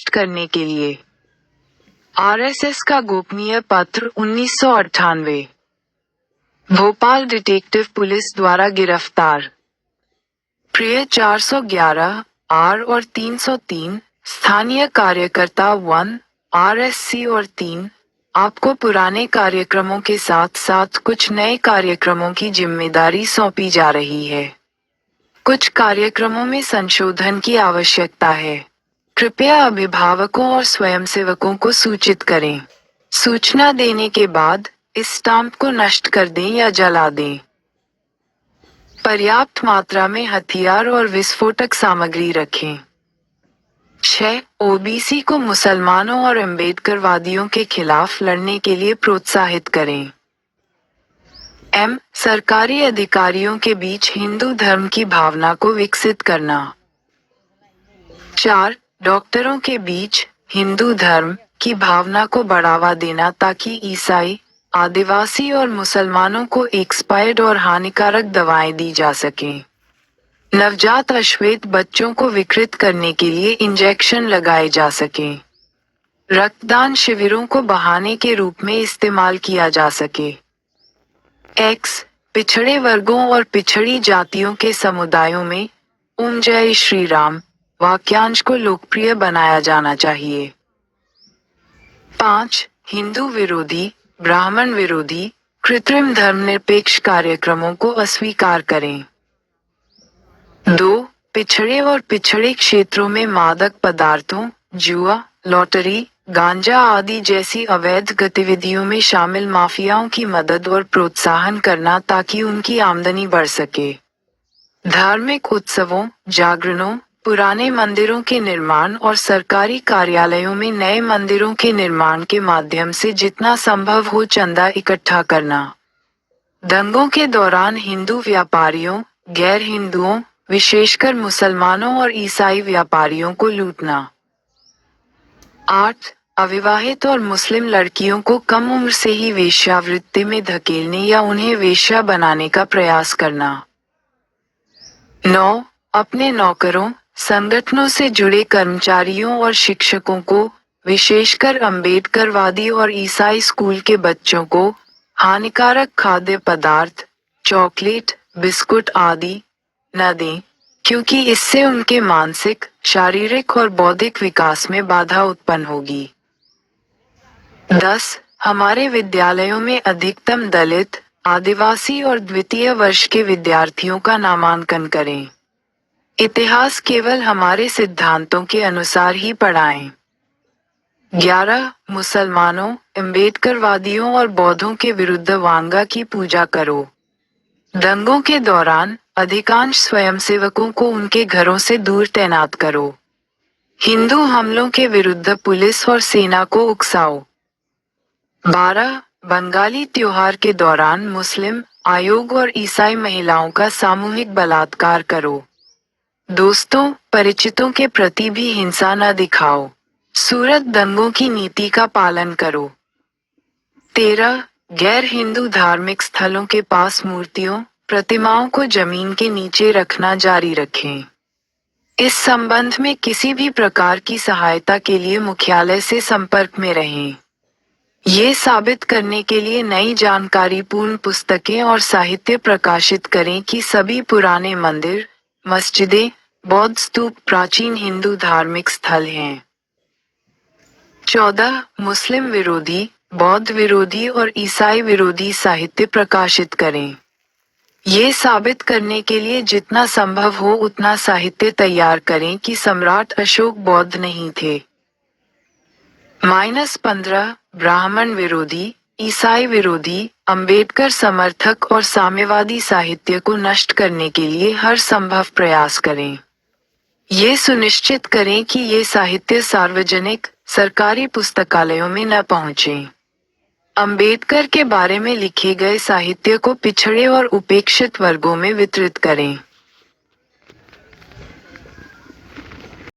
नष्ट करने के लिए। आरएसएस का गोपनीय पत्र 1998। भोपाल डिटेक्टिव पुलिस द्वारा गिरफ्तार। प्रिय 411 आर और 303 स्थानीय कार्यकर्ता 1 आरएससी और 3 आपको पुराने कार्यक्रमों के साथ साथ कुछ नए कार्यक्रमों की जिम्मेदारी सौंपी जा रही है। कुछ कार्यक्रमों में संशोधन की आवश्यकता है। कृपया अभिभावकों और स्वयंसेवकों को सूचित करें। सूचना देने के बाद इस स्टाम्प को नष्ट कर दें या जला दें। पर्याप्त मात्रा में हथियार और विस्फोटक सामग्री रखें। 6. ओबीसी को मुसलमानों और अम्बेडकरवादियों के खिलाफ लड़ने के लिए प्रोत्साहित करें। सरकारी अधिकारियों के बीच हिंदू धर्म की भावना को विकसित करना। 4. डॉक्टरों के बीच हिंदू धर्म की भावना को बढ़ावा देना ताकि ईसाई, आदिवासी और मुसलमानों को एक्सपायर्ड और हानिकारक दवाएं दी जा सकें। नवजात अश्वेत बच्चों को विकृत करने के लिए इंजेक्शन लगाए जा सकें। रक्तदान शिविरों को बहाने के रूप में इस्तेमाल किया जा सके। पिछड़े वर्गों और पिछड़ी जातियों के समुदायों में ओम जय श्री राम वाक्यांश को लोकप्रिय बनाया जाना चाहिए। 5. हिंदू विरोधी, ब्राह्मण विरोधी, कृत्रिम धर्मनिरपेक्ष कार्यक्रमों को अस्वीकार करें। 2. पिछड़े और पिछड़े क्षेत्रों में मादक पदार्थों, जुआ, लॉटरी, गांजा आदि जैसी अवैध गतिविधियों में शामिल माफियाओं की मदद और प्रोत्साहन करना ताकि उनकी आमदनी बढ़ सके। धार्मिक उत्सवों, जागरणों, पुराने मंदिरों के निर्माण और सरकारी कार्यालयों में नए मंदिरों के निर्माण के माध्यम से जितना संभव हो चंदा इकट्ठा करना। दंगों के दौरान हिंदू व्यापारियों, गैर हिंदुओं, विशेषकर मुसलमानों और ईसाई व्यापारियों को लूटना। 8. अविवाहित और मुस्लिम लड़कियों को कम उम्र से ही वेश्यावृत्ति में धकेलने या उन्हें वेश्या बनाने का प्रयास करना। 9. अपने नौकरों, संगठनों से जुड़े कर्मचारियों और शिक्षकों को, विशेषकर अम्बेडकरवादी और ईसाई स्कूल के बच्चों को, हानिकारक खाद्य पदार्थ, चॉकलेट, बिस्कुट आदि न दें, क्योंकि इससे उनके मानसिक, शारीरिक और बौद्धिक विकास में बाधा उत्पन्न होगी। 10. हमारे विद्यालयों में अधिकतम दलित, आदिवासी और द्वितीय वर्ष के विद्यार्थियों का नामांकन करें। इतिहास केवल हमारे सिद्धांतों के अनुसार ही पढ़ाएं। 11. मुसलमानों, अम्बेडकरवादियों और बौद्धों के विरुद्ध वांगा की पूजा करो। दंगों के दौरान अधिकांश स्वयंसेवकों को उनके घरों से दूर तैनात करो। हिंदू हमलों के विरुद्ध पुलिस और सेना को उकसाओ। 12. बंगाली त्योहार के दौरान मुस्लिम आयोग और ईसाई महिलाओं का सामूहिक बलात्कार करो। दोस्तों, परिचितों के प्रति भी हिंसा न दिखाओ। सूरत दंगों की नीति का पालन करो। 13. गैर हिंदू धार्मिक स्थलों के पास मूर्तियों, प्रतिमाओं को जमीन के नीचे रखना जारी रखें। इस संबंध में किसी भी प्रकार की सहायता के लिए मुख्यालय से संपर्क में रहें। ये साबित करने के लिए नई जानकारीपूर्ण पुस्तकें और साहित्य प्रकाशित करें कि सभी पुराने मंदिर, मस्जिदें, बौद्ध स्तूप प्राचीन हिंदू धार्मिक स्थल हैं। 14. मुस्लिम विरोधी, बौद्ध विरोधी और ईसाई विरोधी साहित्य प्रकाशित करें। ये साबित करने के लिए जितना संभव हो उतना साहित्य तैयार करें कि सम्राट अशोक बौद्ध नहीं थे। -15. ब्राह्मण विरोधी, ईसाई विरोधी, अंबेडकर समर्थक और साम्यवादी साहित्य को नष्ट करने के लिए हर संभव प्रयास करें। ये सुनिश्चित करें कि ये साहित्य सार्वजनिक, सरकारी पुस्तकालयों में न पहुंचे। अंबेडकर के बारे में लिखे गए साहित्य को पिछड़े और उपेक्षित वर्गों में वितरित करें।